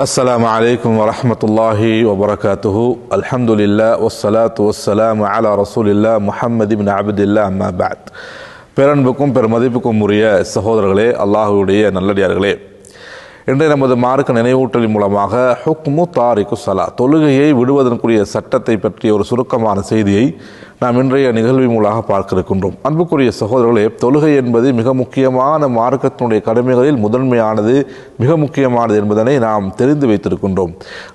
السلام عليكم ورحمة الله وبركاته. الحمد لله والصلاة والسلام على رسول الله محمد بن عبد الله أما بعد. பேரன்புக்கும் பெருமதிப்புக்கும் உரிய சகோதரர்களே, அல்லாஹ்வுடைய நல்லடியார்களே, இன்றைய நமது மார்க்க நினைவூட்டலின் மூலமாக ஹுக்மு தாரிக்கு ஸலா, தொழுகையை விடுவதற்குரிய சட்டத்தை பற்றிய ஒரு சுருக்கமான செய்தியை நாம் இன்றைய நிகழ்வின் மூலமாக பார்க்க இருக்கின்றோம். அன்புக்குரிய சகோதரர்களே, தொழுகை என்பது மிக முக்கியமான மார்க்கத்தினுடைய கடமைகளில் முதன்மையானது, மிக முக்கியமானது என்பதனை நாம் தெரிந்து வைத்திருக்கின்றோம்.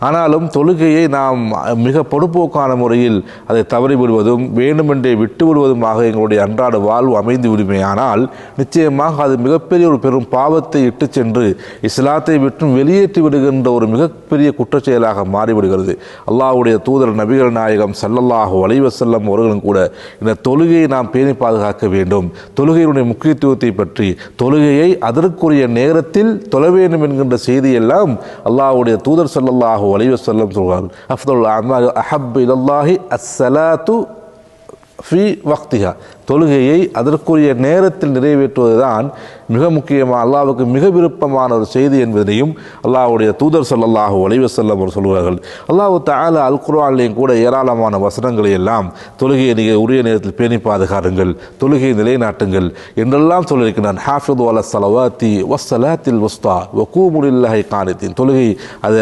ஆனாலும் தொழுகையை நாம் மிக பொடுப்போக்கான முறையில் அதை தவறிவிடுவதும் வேண்டுமென்றே விட்டுவிடுவதுமாக எங்களுடைய அன்றாட வாழ்வு அமைந்து விடுமையானால் நிச்சயமாக அது மிகப்பெரிய ஒரு பெரும் பாவத்தை இட்டு சென்று இஸ்லாத்தை விட்டும் வெளியேற்றி விடுகின்ற ஒரு மிகப்பெரிய குற்றச்செயலாக மாறிவிடுகிறது. அல்லாஹ்வுடைய தூதர் நபிகள் நாயகம் ஸல்லல்லாஹு அலைஹி வஸல்லம் அவர்கள் கூட இந்த தொழுகையை நாம் பேணி பாதுகாக்க வேண்டும், தொழுகையினுடைய முக்கியத்துவத்தை பற்றி, தொழுகையை அதற்குரிய நேரத்தில் தொழ வேண்டும் என்கின்ற செய்தியெல்லாம் அல்லாஹ்வுடைய தூதர் ஸல்லல்லாஹு அலைஹி வஸல்லம் சொல்கிறார்கள். அஃதலுல் அஅமால் அஹப்பு இலல்லாஹி அஸ்ஸலாத்து ஃபி வக்திஹா, தொழுகையை அதற்குரிய நேரத்தில் நிறைவேற்றுவதுதான் மிக முக்கியமாக அல்லாஹ்வுக்கு மிக விருப்பமான ஒரு செய்தி என்பதையும் அல்லாஹ்வுடைய தூதர் ஸல்லல்லாஹு அலைஹி வஸல்லம் அவர் சொல்கிறார்கள். அல்லாஹ் தஆலா அல் குர்ஆனிலேயும் கூட ஏராளமான வசனங்களை எல்லாம் தொழுகையை நீங்கள் உரிய நேரத்தில் பேணி பாதுகாருங்கள், தொழுகையை நிலைநாட்டுங்கள் என்றெல்லாம் சொல்லியிருக்கிறான். ஹாஃபிது அலா ஸலவாத்தி வஸ்ஸலாத்தில் வஸ்தா வகூமு லில்லாஹி கானிதீன், தொழுகை அது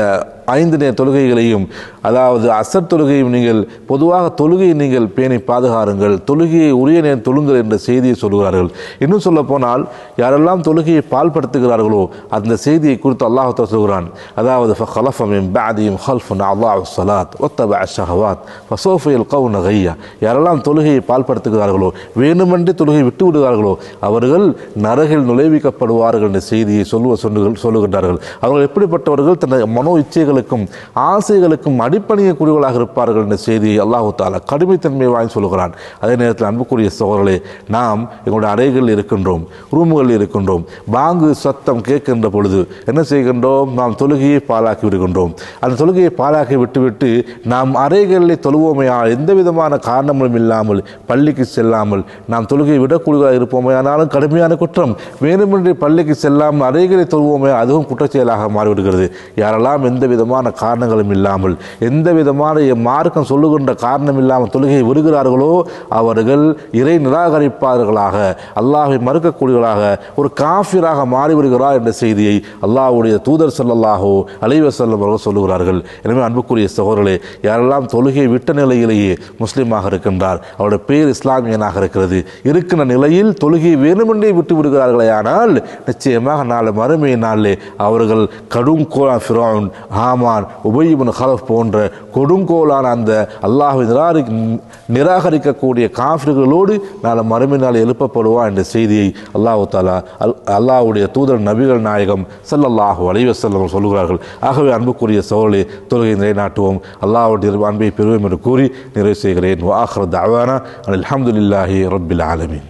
5 நேர தொழுகைகளையும், அதாவது அசர் தொழுகையும் நீங்கள் பொதுவாக தொழுகையை நீங்கள் பேணி பாதுகாருங்கள், தொழுகையை உரிய நேரம் தொழுங்கள் என்ற செய்தியை சொல்கிறார்கள். இன்னும் சொல்ல போனால் யாரெல்லாம் தொழுகையை பால்படுத்துகிறார்களோ அந்த செய்தியை குறித்து அல்லாஹ் சொல்கிறான். அதாவது ஃபഖலஃப மின் பஅதிஹிம் ஹல்ஃபுன் அதாஉ ஸலாத் வத்தபஅ ஷஹவாத் ஃபஸௌஃப யல்கவுன கய்யா, யாரெல்லாம் தொழுகையை பால்படுத்துகிறார்களோ வேண்டுமென்றே தொழுகையை விட்டு விடுகிறார்களோ அவர்கள் நரகில் நுழைவிக்கப்படுவார்கள் என்ற செய்தியை சொல்லுகின்றார்கள். அவர்கள் எப்படிப்பட்டவர்கள்? தன்னுடைய மனோ இச்சைகளுக்கும் ஆசைகளுக்கும் அடிப்பணியக்கூடியவர்களாக இருப்பார்கள் என்ற செய்தியை அல்லாஹ் தஆலா கடுமைத்தன்மை வாங்கி சொல்கிறான். அதே நேரத்தில் அன்புக்குரிய சகோதரர்களே, நாம் எங்களுடைய அறைகளில் இருக்கின்றோம், ரூமுகளில் இருக்கின்றோம், பாங்கு சத்தம் கேட்கின்ற பொழுது என்ன செய்கின்றோம்? நாம் தொழுகையை பாழாக்கி விடுகின்றோம். அந்த தொழுகையை பாழாக்கி விட்டுவிட்டு நாம் அறைகளில் தொழுவோமையால் எந்த விதமான காரணமும் இல்லாமல் பள்ளிக்கு செல்லாமல் நாம் தொழுகையை விடக்கூடியதாக இருப்போமே, ஆனாலும் கடுமையான குற்றம். வேண்டுமென்றே பள்ளிக்கு செல்லாமல் அறைகளை தொழுவோமே, அதுவும் குற்றச்செயலாக மாறிவிடுகிறது. யாரெல்லாம் எந்த விதமான காரணங்களும் இல்லாமல் எந்த விதமான மார்க்கம் சொல்லுகின்ற காரணம் இல்லாமல் தொழுகையை விடுகிறார்களோ அவர்கள் இறை நிராகரிப்பார்களாக, அல்லாஹ்வை மறுக்கக்கூடியவர்களாக, ஒரு காஃபிராக மாறிவிடுகிறார் என்ற செய்தியை அல்லாஹ்வுடைய தூதர் ஸல்லல்லாஹு அலைஹி வஸல்லம் அவர்கள் சொல்லுகிறார்கள். எனவே அன்புக்குரிய சகோதரர்களே, யாரெல்லாம் தொழுகையை விட்ட நிலையிலேயே முஸ்லீமாக இருக்கின்றார், அவருடைய பேர் இஸ்லாமியனாக இருக்கிறது, இருக்கிற நிலையில் தொழுகையை வேணுமென்றே விட்டு விடுகிறார்களே ஆனால் நிச்சயமாக நாளை மறுமை நாளிலே அவர்கள் கடுங்கோலான ஃபிரௌன், ஹாமான், உபய் இப்னு கலஃப் போன்ற கொடுங்கோலான அந்த அல்லாஹ்வை நிராகரிக்கக்கூடிய காஃபிர்களோடு நாளை மறுமை நாள் எழுப்பப்படுவார் என்ற செய்தியை அல்லாஹ் தஆலா அல்லாஹ்வுடைய தூதர் நபிகள் நாயகம் ஸல்லல்லாஹு அலைஹி வஸல்லம் சொல்கிறார்கள். ஆகவே அன்புக்குரிய சகோதரர்களே, தொழுகையை நிலைநாட்டுவோம், அல்லாஹ்வுடைய அன்பை பெறுவோம் என்று கூறி நிறைவு செய்கிறேன். வ ஆகிரு தஅவானா அல்ஹம்துலில்லாஹி ரப்பில் ஆலமீன்.